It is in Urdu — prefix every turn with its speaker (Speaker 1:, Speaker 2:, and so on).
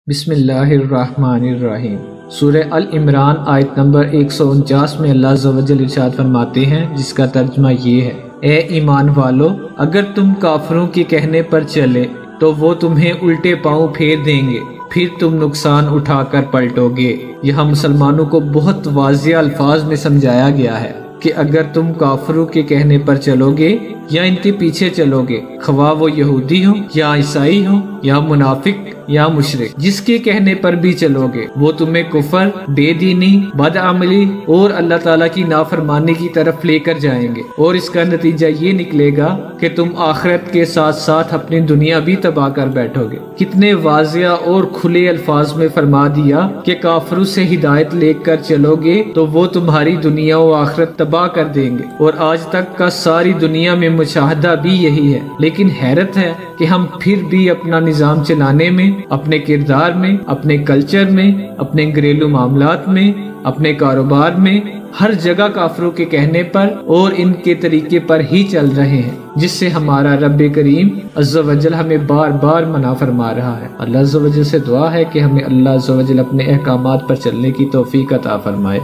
Speaker 1: بسم اللہ الرحمن الرحیم۔ سورہ العمران آیت نمبر 149 میں اللہ عز و جل ارشاد فرماتے ہیں، جس کا ترجمہ یہ ہے: اے ایمان والو، اگر تم کافروں کے کہنے پر چلے تو وہ تمہیں الٹے پاؤں پھیر دیں گے، پھر تم نقصان اٹھا کر پلٹو گے۔ یہاں مسلمانوں کو بہت واضح الفاظ میں سمجھایا گیا ہے کہ اگر تم کافروں کے کہنے پر چلو گے یا ان کے پیچھے چلو گے، خواہ وہ یہودی ہو یا عیسائی ہو یا منافق یا مشرک، جس کے کہنے پر بھی چلو گے وہ تمہیں کفر، بے دینی، بدعملی اور اللہ تعالیٰ کی نافرمانی کی طرف لے کر جائیں گے، اور اس کا نتیجہ یہ نکلے گا کہ تم آخرت کے ساتھ ساتھ اپنی دنیا بھی تباہ کر بیٹھو گے۔ کتنے واضح اور کھلے الفاظ میں فرما دیا کہ کافروں سے ہدایت لے کر چلو گے تو وہ تمہاری دنیا و آخرت تباہ کر دیں گے، اور آج تک کا ساری دنیا میں مشاہدہ بھی یہی ہے۔ لیکن حیرت ہے کہ ہم پھر بھی اپنا نظام چلانے میں، اپنے کردار میں، اپنے کلچر میں، اپنے گھریلو معاملات میں، اپنے کاروبار میں، ہر جگہ کافروں کے کہنے پر اور ان کے طریقے پر ہی چل رہے ہیں، جس سے ہمارا رب کریم عز و جل ہمیں بار بار منع فرما رہا ہے۔ اللہ عز و جل سے دعا ہے کہ ہمیں اللہ عز و جل اپنے احکامات پر چلنے کی توفیق عطا فرمائے۔